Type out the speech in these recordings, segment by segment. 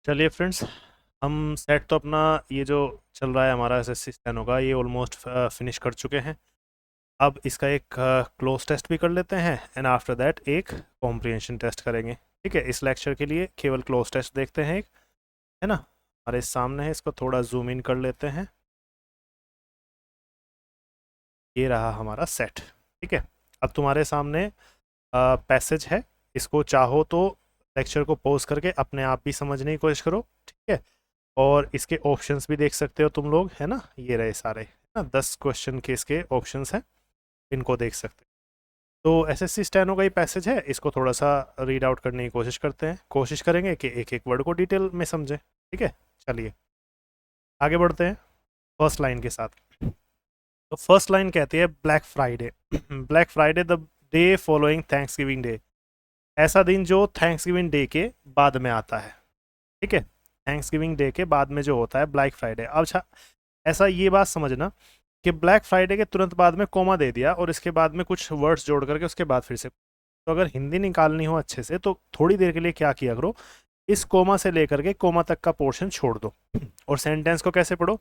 चलिए फ्रेंड्स, हम सेट तो अपना ये जो चल रहा है हमारा एसएससी स्टेनो का, ये ऑलमोस्ट फिनिश कर चुके हैं। अब इसका एक क्लोज टेस्ट भी कर लेते हैं एंड आफ्टर दैट एक कॉम्प्रिहेंशन टेस्ट करेंगे। ठीक है, इस लेक्चर के लिए केवल क्लोज टेस्ट देखते हैं एक, है ना। हमारे सामने है, इसको थोड़ा जूम इन कर लेते हैं। ये रहा हमारा सेट। ठीक है, अब तुम्हारे सामने पैसेज है। इसको चाहो तो लेक्चर को पॉज करके अपने आप भी समझने की कोशिश करो। ठीक है, और इसके ऑप्शंस भी देख सकते हो तुम लोग, है ना। ये रहे सारे, है ना, 10 क्वेश्चन के इसके ऑप्शंस हैं, इनको देख सकते हो। तो एसएससी स्टेनो का ही पैसेज है, इसको थोड़ा सा रीड आउट करने की कोशिश करते हैं, कोशिश करेंगे कि एक एक वर्ड को डिटेल में समझें। ठीक है, चलिए आगे बढ़ते हैं फर्स्ट लाइन के साथ। तो फर्स्ट लाइन कहती है black Friday. Black Friday the day following thanks giving day. ऐसा दिन जो थैंक्स गिविंग डे के बाद में आता है। ठीक है, थैंक्स गिविंग डे के बाद में जो होता है ब्लैक फ्राइडे। अब अच्छा, ऐसा ये बात समझना कि ब्लैक फ्राइडे के तुरंत बाद में कोमा दे दिया और इसके बाद में कुछ वर्ड्स जोड़ करके उसके बाद फिर से, तो अगर हिंदी निकालनी हो अच्छे से तो थोड़ी देर के लिए क्या किया करो, इस कोमा से लेकर के कोमा तक का पोर्शन छोड़ दो और सेंटेंस को कैसे पढ़ो।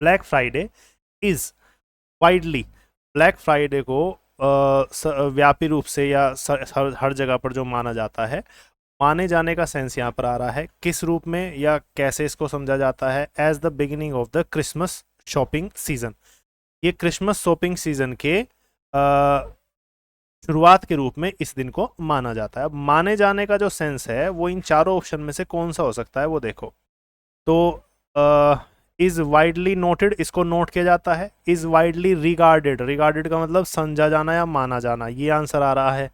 Black Friday is widely, black Friday को व्यापी रूप से या हर जगह पर जो माना जाता है, माने जाने का सेंस यहाँ पर आ रहा है। किस रूप में या कैसे इसको समझा जाता है? As the beginning of the Christmas shopping season. ये क्रिसमस शॉपिंग सीजन के शुरुआत के रूप में इस दिन को माना जाता है। अब माने जाने का जो सेंस है वो इन चारों ऑप्शन में से कौन सा हो सकता है वो देखो। तो इज वाइडली नोटेड, इसको नोट किया जाता है। इज वाइडली रिगार्डेड, रिगार्डेड का मतलब समझा जाना या माना जाना, ये आंसर आ रहा है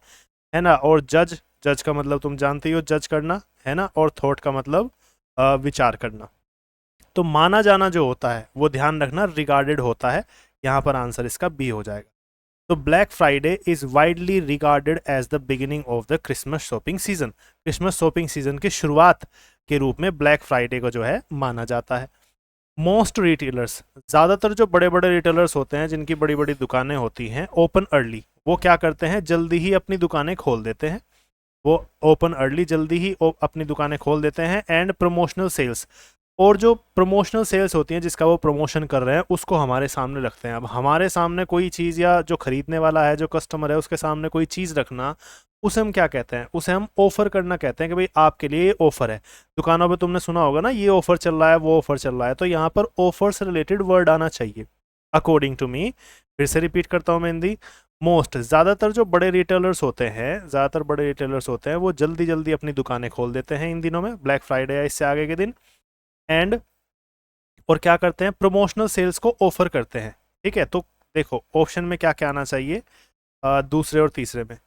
ना। और जज, जज का मतलब तुम जानते ही हो, जज करना, है ना। और थॉट का मतलब विचार करना। तो माना जाना जो होता है वो ध्यान रखना रिगार्डेड होता है, यहाँ पर आंसर इसका बी हो जाएगा। तो Black Friday is widely regarded as the beginning of the Christmas shopping season. Christmas shopping season की शुरुआत के रूप में ब्लैक फ्राइडे को जो है माना जाता है। मोस्ट रिटेलर्स, ज़्यादातर जो बड़े बड़े रिटेलर्स होते हैं जिनकी बड़ी बड़ी दुकानें होती हैं, ओपन अर्ली, वो क्या करते हैं, जल्दी ही अपनी दुकानें खोल देते हैं। वो ओपन अर्ली, जल्दी ही अपनी दुकानें खोल देते हैं। एंड प्रमोशनल सेल्स, और जो प्रमोशनल सेल्स होती हैं जिसका वो प्रमोशन कर रहे हैं उसको हमारे सामने रखते हैं। अब हमारे सामने कोई चीज़ या जो खरीदने वाला है, जो कस्टमर है, उसके सामने कोई चीज़ रखना, उसे हम क्या कहते हैं? उसे हम ऑफर करना कहते हैं कि भाई आपके लिए ये ऑफर है। दुकानों पे तुमने सुना होगा ना, ये ऑफर चल रहा है, वो ऑफर चल रहा है, तो यहाँ पर ऑफर से रिलेटेड वर्ड आना चाहिए अकॉर्डिंग टू मी। फिर से रिपीट करता हूँ मैं हिंदी। मोस्ट, ज़्यादातर जो बड़े रिटेलर्स होते हैं, ज़्यादातर बड़े रिटेलर्स होते हैं वो जल्दी जल्दी अपनी दुकानें खोल देते हैं इन दिनों में, ब्लैक फ्राइडे या इससे आगे के दिन। एंड और क्या करते हैं, प्रमोशनल सेल्स को ऑफर करते हैं। ठीक है, तो देखो ऑप्शन में क्या क्या आना चाहिए, दूसरे और तीसरे में।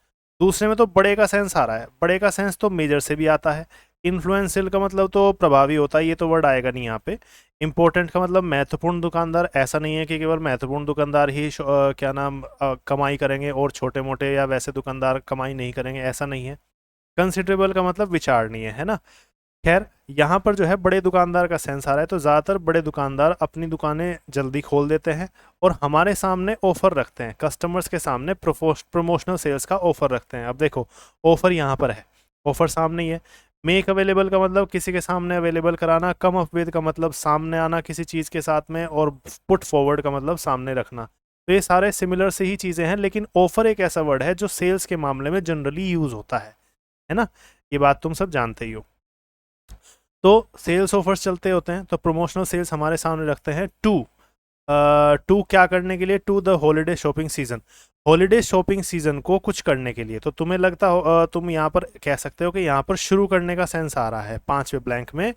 दूसरे में तो बड़े का सेंस आ रहा है, बड़े का सेंस तो मेजर से भी आता है। इन्फ्लुएंशियल का मतलब तो प्रभावी होता है, ये तो वर्ड आएगा नहीं यहाँ पे। इंपॉर्टेंट का मतलब महत्वपूर्ण दुकानदार, ऐसा नहीं है कि केवल महत्वपूर्ण दुकानदार ही क्या नाम कमाई करेंगे और छोटे मोटे या वैसे दुकानदार कमाई नहीं करेंगे, ऐसा नहीं है। कंसिडरेबल का मतलब विचारणीय, है ना। खैर, यहाँ पर जो है बड़े दुकानदार का सेंस आ रहा है, तो ज़्यादातर बड़े दुकानदार अपनी दुकानें जल्दी खोल देते हैं और हमारे सामने ऑफर रखते हैं, कस्टमर्स के सामने प्रमोशनल सेल्स का ऑफर रखते हैं। अब देखो ऑफर यहाँ पर है, ऑफर सामने ही है। मेक अवेलेबल का मतलब किसी के सामने अवेलेबल कराना। कम अप विद का मतलब सामने आना किसी चीज़ के साथ में। और पुट फॉरवर्ड का मतलब सामने रखना। तो ये सारे सिमिलर से ही चीज़ें हैं, लेकिन ऑफर एक ऐसा वर्ड है जो सेल्स के मामले में जनरली यूज़ होता है ना। ये बात तुम सब जानते ही हो। तो सेल्स ऑफर्स चलते होते हैं, तो प्रमोशनल सेल्स हमारे सामने रखते हैं। टू क्या करने के लिए? To the holiday shopping season, holiday shopping season को कुछ करने के लिए। तो तुम्हें लगता हो तुम यहाँ पर कह सकते हो कि यहाँ पर शुरू करने का सेंस आ रहा है, पांचवें ब्लैंक में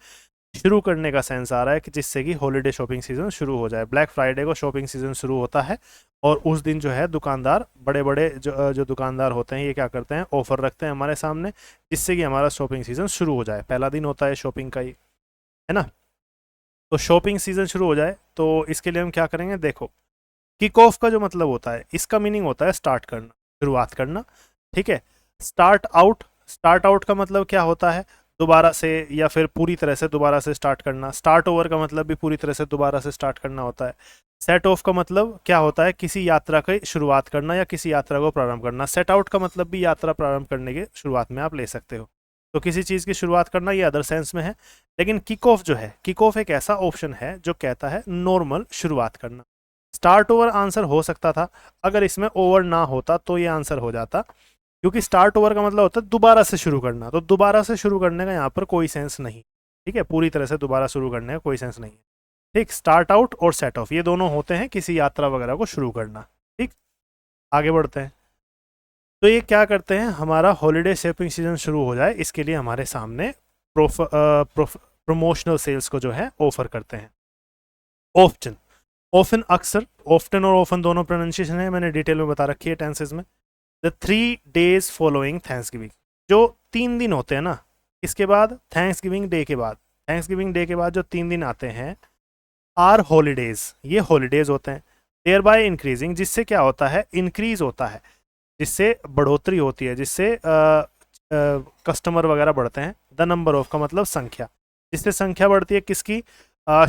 शुरू करने का सेंस आ रहा है कि जिससे कि हॉलीडे शॉपिंग सीजन शुरू हो जाए। ब्लैक फ्राइडे को शॉपिंग सीजन शुरू होता है और उस दिन जो है दुकानदार, बड़े बड़े जो दुकानदार होते हैं, ये क्या करते हैं, ऑफर रखते हैं हमारे सामने जिससे कि हमारा शॉपिंग सीजन शुरू हो जाए। पहला दिन होता है शॉपिंग का ही, है ना। तो शॉपिंग सीजन शुरू हो जाए तो इसके लिए हम क्या करेंगे, देखो किक ऑफ का जो मतलब होता है, इसका मीनिंग होता है स्टार्ट करना, शुरुआत करना। ठीक है, स्टार्ट आउट, स्टार्ट आउट का मतलब क्या होता है, दोबारा से या फिर पूरी तरह से दोबारा से स्टार्ट करना। स्टार्ट ओवर का मतलब भी पूरी तरह से दोबारा से स्टार्ट करना होता है। सेट ऑफ का मतलब क्या होता है, किसी यात्रा की शुरुआत करना या किसी यात्रा को प्रारंभ करना। सेट आउट का मतलब भी यात्रा प्रारंभ करने की शुरुआत में आप ले सकते हो। तो किसी चीज़ की शुरुआत करना ये अदर सेंस में है। लेकिन किक ऑफ जो है, किक ऑफ एक ऐसा ऑप्शन है जो कहता है नॉर्मल शुरुआत करना। स्टार्ट ओवर आंसर हो सकता था, अगर इसमें ओवर ना होता तो ये आंसर हो जाता, क्योंकि स्टार्ट ओवर का मतलब होता है दोबारा से शुरू करना, तो दोबारा से शुरू करने का यहाँ पर कोई सेंस नहीं। ठीक है, पूरी तरह से दोबारा शुरू करने का कोई सेंस नहीं है। ठीक, स्टार्ट आउट और सेट ऑफ ये दोनों होते हैं किसी यात्रा वगैरह को शुरू करना। ठीक, आगे बढ़ते हैं। तो ये क्या करते हैं, हमारा हॉलीडे शॉपिंग सीजन शुरू हो जाए इसके लिए हमारे सामने प्रमोशनल सेल्स को जो है ऑफर करते हैं। ऑफ्टन, ऑफन अक्सर, ऑफ्टन और ऑफन दोनों प्रोनाउंसिएशन है, मैंने डिटेल में बता रखी है टेंसेज में। द 3 days फॉलोइंग थैंक्सगिविंग, जो 3 दिन होते हैं ना, इसके बाद थैंक्सगिविंग डे के बाद, थैंक्सगिविंग डे के बाद जो 3 दिन आते हैं आर हॉलीडेज, ये हॉलीडेज होते हैं। देयर बाय इंक्रीजिंग, जिससे क्या होता है, इंक्रीज होता है, जिससे बढ़ोतरी होती है, जिससे कस्टमर वगैरह बढ़ते हैं। द नंबर ऑफ का मतलब संख्या, जिससे संख्या बढ़ती है किसकी,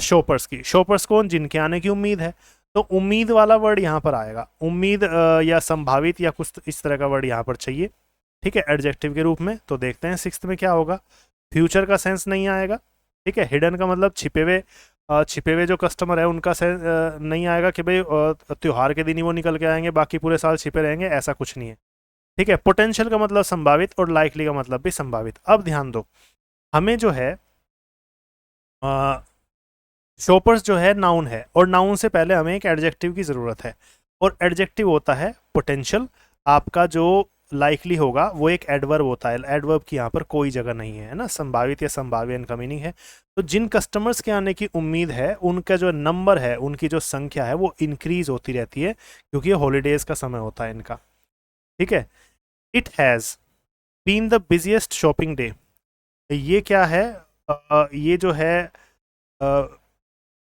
शॉपर्स की। शॉपर्स कौन, जिनके आने की उम्मीद है। तो उम्मीद वाला वर्ड यहाँ पर आएगा, उम्मीद या संभावित या कुछ इस तरह का वर्ड यहाँ पर चाहिए। ठीक है, एडजेक्टिव के रूप में। तो देखते हैं सिक्स्थ में क्या होगा। फ्यूचर का सेंस नहीं आएगा। ठीक है, हिडन का मतलब छिपे हुए जो कस्टमर है उनका सेंस नहीं आएगा कि भाई त्यौहार के दिन ही वो निकल के आएंगे, बाकी पूरे साल छिपे रहेंगे, ऐसा कुछ नहीं है। ठीक है, पोटेंशियल का मतलब संभावित और लाइकली का मतलब भी संभावित। अब ध्यान दो, हमें जो है शॉपर्स जो है नाउन है, और नाउन से पहले हमें एक एडजेक्टिव की ज़रूरत है, और एडजेक्टिव होता है पोटेंशियल। आपका जो लाइकली होगा वो एक एडवर्ब होता है, एडवर्ब की यहाँ पर कोई जगह नहीं है ना, संभावित या संभाव्य इनका मीनिंग है। तो जिन कस्टमर्स के आने की उम्मीद है उनका जो नंबर है, उनकी जो संख्या है वो इंक्रीज होती रहती है, क्योंकि ये हॉलीडेज का समय होता है इनका। ठीक है, it has been the busiest shopping day, ये क्या है, ये जो है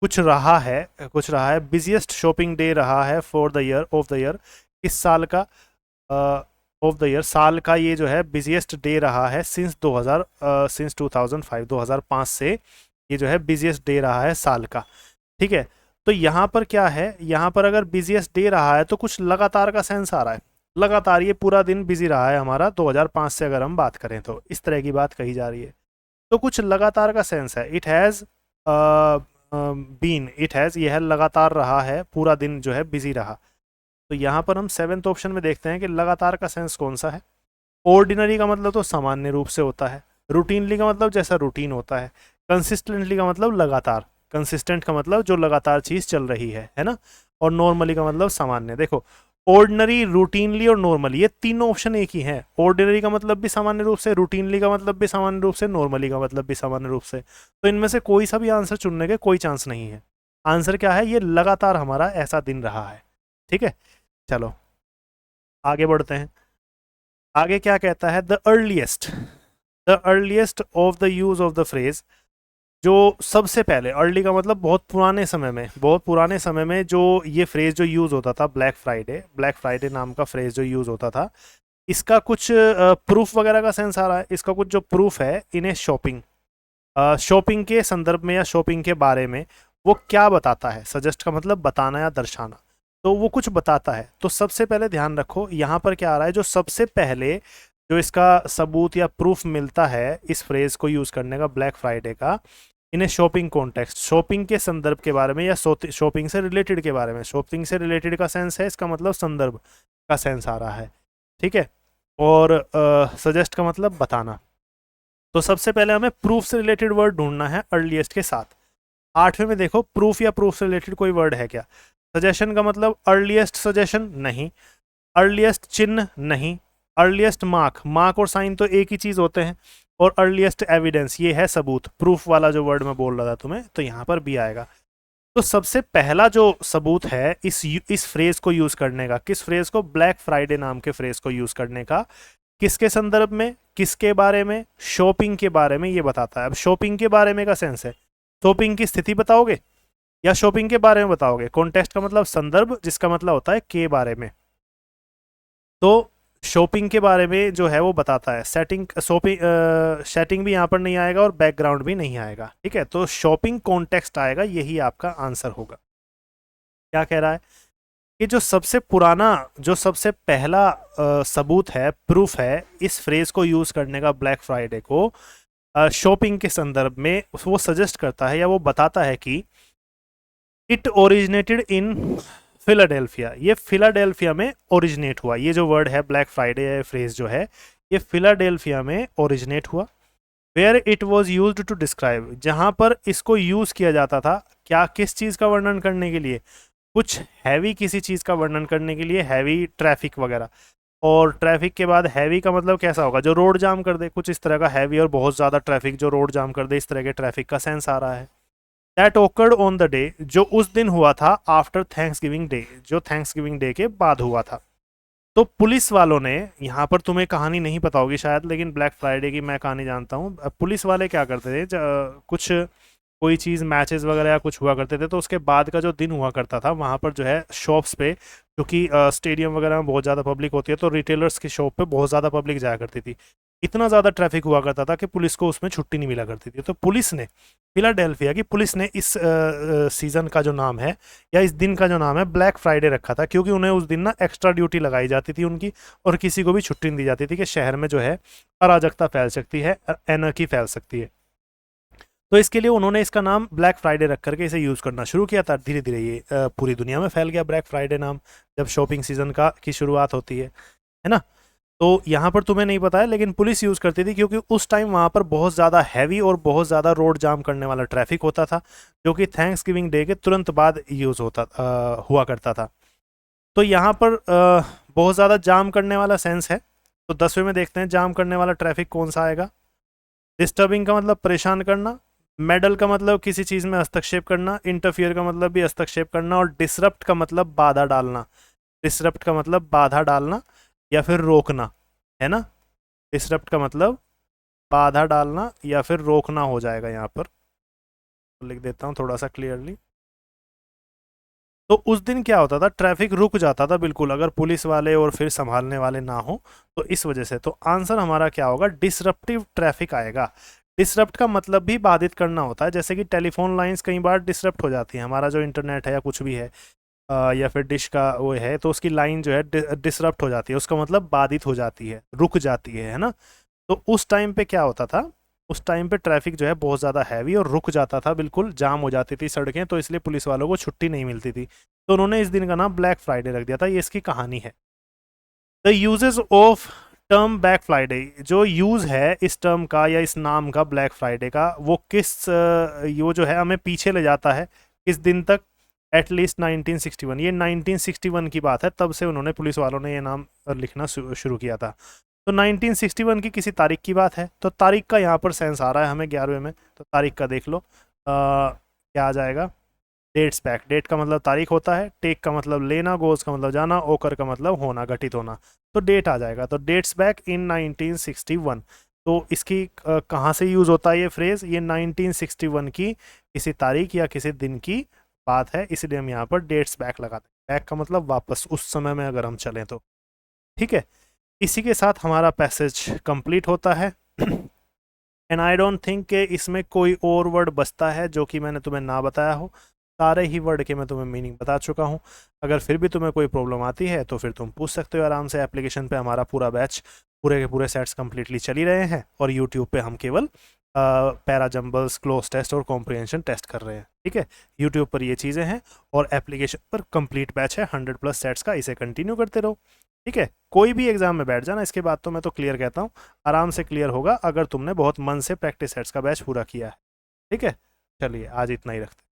कुछ रहा है, बिजिएस्ट शॉपिंग डे रहा है for the year, of the year, इस साल का, ऑफ द ईयर साल का, ये जो है बिजिएस्ट डे रहा है सिंस 2005, 2005 से ये जो है बिजिएस्ट डे रहा है साल का। ठीक है, तो यहाँ पर क्या है, यहाँ पर अगर बिजिएस्ट डे रहा है तो कुछ लगातार का सेंस आ रहा है, लगातार ये पूरा दिन बिजी रहा है हमारा 2005 से, अगर हम बात करें तो इस तरह की बात कही जा रही है, तो कुछ लगातार का सेंस है। It has been, it has ये है लगातार रहा है, पूरा दिन जो है बिजी रहा। तो यहाँ पर हम सेवेंथ ऑप्शन में देखते हैं कि लगातार का सेंस कौन सा है। ऑर्डिनरी का मतलब तो सामान्य रूप से होता है, रूटीनली का मतलब जैसा रूटीन होता है, कंसिस्टेंटली का मतलब लगातार, कंसिस्टेंट का मतलब जो लगातार चीज़ चल रही है ना, और नॉर्मली का मतलब सामान्य। देखो, ऑर्डिनरी, रूटीनली और नॉर्मली, ये तीनों ऑप्शन एक ही हैं। ऑर्डिनरी का मतलब भी सामान्य रूप से, रूटीनली का मतलब भी सामान्य रूप से, नॉर्मली का मतलब भी सामान्य रूप से। तो इनमें से कोई सा भी आंसर चुनने के कोई चांस नहीं है। आंसर क्या है, ये लगातार हमारा ऐसा दिन रहा है। ठीक है, चलो आगे बढ़ते हैं। आगे क्या कहता है, the earliest of the use of the phrase, जो सबसे पहले, अर्ली का मतलब बहुत पुराने समय में, बहुत पुराने समय में जो ये फ्रेज जो यूज़ होता था, ब्लैक फ्राइडे नाम का फ्रेज जो यूज़ होता था, इसका कुछ प्रूफ वगैरह का सेंस आ रहा है। इसका कुछ जो प्रूफ है, इन्हें शॉपिंग के संदर्भ में या शॉपिंग के बारे में वो क्या बताता है, सजेस्ट का मतलब बताना या दर्शाना, तो वो कुछ बताता है। तो सबसे पहले ध्यान रखो यहाँ पर क्या आ रहा है, जो सबसे पहले जो इसका सबूत या प्रूफ मिलता है इस फ्रेज को यूज़ करने का, ब्लैक फ्राइडे का, इन्हें शॉपिंग कॉन्टेक्स्ट, शॉपिंग के संदर्भ के बारे में या शॉपिंग से रिलेटेड के बारे में, शॉपिंग से रिलेटेड का सेंस है, इसका मतलब संदर्भ का सेंस आ रहा है। ठीक है, और सजेस्ट का मतलब बताना। तो सबसे पहले हमें प्रूफ से रिलेटेड वर्ड ढूंढना है अर्लीस्ट के साथ। 8वें में देखो, प्रूफ या प्रूफ से रिलेटेड कोई वर्ड है क्या। सजेशन का मतलब अर्लीस्ट सजेशन नहीं, अर्लीस्ट चिन्ह नहीं, अर्लीस्ट मार्क और साइन तो एक ही चीज़ होते हैं, और अर्लीस्ट एविडेंस ये है सबूत, प्रूफ वाला जो वर्ड मैं बोल रहा था तुम्हें, तो यहाँ पर भी आएगा। तो सबसे पहला जो सबूत है इस फ्रेज को यूज़ करने का, किस फ्रेज को, ब्लैक फ्राइडे नाम के फ्रेज को यूज़ करने का, किसके संदर्भ में, किसके बारे में, शॉपिंग के बारे में, ये बताता है। अब शॉपिंग के बारे में का सेंस है, शॉपिंग की स्थिति बताओगे या शॉपिंग के बारे में बताओगे। कॉन्टेक्स्ट का मतलब संदर्भ, जिसका मतलब होता है के बारे में। तो शॉपिंग के बारे में जो है वो बताता है। सेटिंग भी यहाँ पर नहीं आएगा और बैकग्राउंड भी नहीं आएगा। ठीक है, तो शॉपिंग कॉन्टेक्स्ट आएगा, यही आपका आंसर होगा। क्या कह रहा है कि जो सबसे पुराना, जो सबसे पहला सबूत है, प्रूफ है इस फ्रेज को यूज करने का ब्लैक फ्राइडे को शॉपिंग के संदर्भ में, वो सजेस्ट करता है या वो बताता है कि इट ओरिजिनेटेड इन फिलाडेल्फिया, ये फिलाडेल्फिया में ओरिजिनेट हुआ। ये जो वर्ड है ब्लैक फ्राइडे फ्रेज जो है, ये फिलाडेल्फिया में ओरिजिनेट हुआ। Where it was used to describe, जहाँ पर इसको यूज किया जाता था, क्या, किस चीज़ का वर्णन करने के लिए, कुछ हैवी किसी चीज़ का वर्णन करने के लिए, हैवी ट्रैफिक वगैरह। और ट्रैफिक के बाद हैवी का मतलब कैसा होगा, जो रोड जाम कर दे, कुछ इस तरह का हैवी और बहुत ज़्यादा ट्रैफिक जो रोड जाम कर दे, इस तरह के ट्रैफिक का सेंस आ रहा है। That occurred on the day, जो उस दिन हुआ था, आफ्टर थैंक्स गिविंग डे, जो थैंक्स गिविंग डे के बाद हुआ था। तो पुलिस वालों ने, यहाँ पर तुम्हें कहानी नहीं पता होगी शायद, लेकिन ब्लैक फ्राइडे की मैं कहानी जानता हूँ। पुलिस वाले क्या करते थे, कुछ कोई चीज़ मैचेस वगैरह या कुछ हुआ करते थे, तो उसके बाद का जो दिन हुआ करता था वहाँ पर जो है शॉप्स पे, क्योंकि स्टेडियम वगैरह में बहुत ज़्यादा पब्लिक होती है, तो रिटेलर्स की शॉप पे बहुत ज़्यादा पब्लिक जाया करती थी। इतना ज़्यादा ट्रैफिक हुआ करता था कि पुलिस को उसमें छुट्टी नहीं मिला करती थी। तो पुलिस ने, फिलाडेल्फिया की पुलिस ने इस सीज़न का जो नाम है या इस दिन का जो नाम है ब्लैक फ्राइडे रखा था, क्योंकि उन्हें उस दिन ना एक्स्ट्रा ड्यूटी लगाई जाती थी उनकी, और किसी को भी छुट्टी नहीं दी जाती थी कि शहर में जो है अराजकता फैल सकती है, एनर्की फैल सकती है। तो इसके लिए उन्होंने इसका नाम ब्लैक फ्राइडे रख करके इसे यूज़ करना शुरू किया था। धीरे धीरे ये पूरी दुनिया में फैल गया ब्लैक फ्राइडे नाम, जब शॉपिंग सीजन का की शुरुआत होती है ना। तो यहाँ पर तुम्हें नहीं पता है, लेकिन पुलिस यूज़ करती थी, क्योंकि उस टाइम वहाँ पर बहुत ज़्यादा हैवी और बहुत ज़्यादा रोड जाम करने वाला ट्रैफिक होता था, जो कि थैंक्स गिविंग डे के तुरंत बाद यूज़ हुआ करता था। तो यहाँ पर बहुत ज़्यादा जाम करने वाला सेंस है। तो 10वें में देखते हैं जाम करने वाला ट्रैफिक कौन सा आएगा। डिस्टर्बिंग का मतलब परेशान करना, मेडल का मतलब किसी चीज़ में हस्तक्षेप करना, इंटरफियर का मतलब भी हस्तक्षेप करना, और डिसरप्ट का मतलब बाधा डालना। डिसरप्ट का मतलब बाधा डालना या फिर रोकना, है ना। डिसरप्ट का मतलब बाधा डालना या फिर रोकना हो जाएगा यहाँ पर। तो लिख देता हूँ थोड़ा सा क्लियरली। तो उस दिन क्या होता था, ट्रैफिक रुक जाता था बिल्कुल, अगर पुलिस वाले और फिर संभालने वाले ना हो तो इस वजह से। तो आंसर हमारा क्या होगा, डिसरप्टिव ट्रैफिक आएगा। डिसरप्ट का मतलब भी बाधित करना होता है, जैसे कि टेलीफोन लाइंस कई बार डिसरप्ट हो जाती हैं, हमारा जो इंटरनेट है या कुछ भी है, या फिर डिश का वो है, तो उसकी लाइन जो है डिसरप्ट हो जाती है, उसका मतलब बाधित हो जाती है, रुक जाती है ना। तो उस टाइम पे क्या होता था, उस टाइम पे ट्रैफिक जो है बहुत ज़्यादा हैवी और रुक जाता था, बिल्कुल जाम हो जाती थी सड़कें, तो इसलिए पुलिस वालों को छुट्टी नहीं मिलती थी। तो उन्होंने इस दिन का नाम ब्लैक फ्राइडे रख दिया था। ये इसकी कहानी है। The uses of term black Friday, जो यूज़ है इस टर्म का या इस नाम का ब्लैक फ्राइडे का, वो किस वो जो है हमें पीछे ले जाता है, किस दिन तक, एटलीस्ट 1961। ये 1961 की बात है, तब से उन्होंने, पुलिस वालों ने ये नाम लिखना शुरू किया था। तो 1961 की किसी तारीख की बात है, तो तारीख का यहाँ पर सेंस आ रहा है हमें 11वें में, तो तारीख का देख लो। क्या आ जाएगा, डेट्स बैक। डेट का मतलब तारीख होता है, टेक का मतलब लेना, गोज का मतलब जाना, ओकर का मतलब होना, घटित होना, तो डेट आ जाएगा। तो डेट्स बैक इन 1961। तो इसकी कहाँ से यूज़ होता है ये फ्रेज़, ये 1961 की किसी तारीख या किसी दिन की बात है, इसलिए हम यहाँ पर डेट्स बैक लगाते हैं। बैक का मतलब वापस, उस समय में अगर हम चलें तो। ठीक है, इसी के साथ हमारा पैसेज कंप्लीट होता है। एंड आई डोंट थिंक कि इसमें कोई और वर्ड बचता है जो कि मैंने तुम्हें ना बताया हो। सारे ही वर्ड के मैं तुम्हें मीनिंग बता चुका हूँ। अगर फिर भी तुम्हें कोई प्रॉब्लम आती है तो फिर तुम पूछ सकते हो आराम से। एप्लीकेशन पे हमारा पूरा बैच, पूरे के पूरे सेट्स कंप्लीटली चल ही रहे हैं, और यूट्यूब पे हम केवल पैरा जंबल्स, क्लोज टेस्ट और कॉम्प्रिहेंशन टेस्ट कर रहे हैं। ठीक है, यूट्यूब पर ये चीज़ें हैं, और एप्लीकेशन पर कंप्लीट बैच है 100+ सेट्स का, इसे कंटिन्यू करते रहो। ठीक है, कोई भी एग्जाम में बैठ जाना, इसके बाद तो मैं तो क्लियर कहता हूँ, आराम से क्लियर होगा अगर तुमने बहुत मन से प्रैक्टिस सेट्स का बैच पूरा किया है। ठीक है, चलिए आज इतना ही रखते हैं।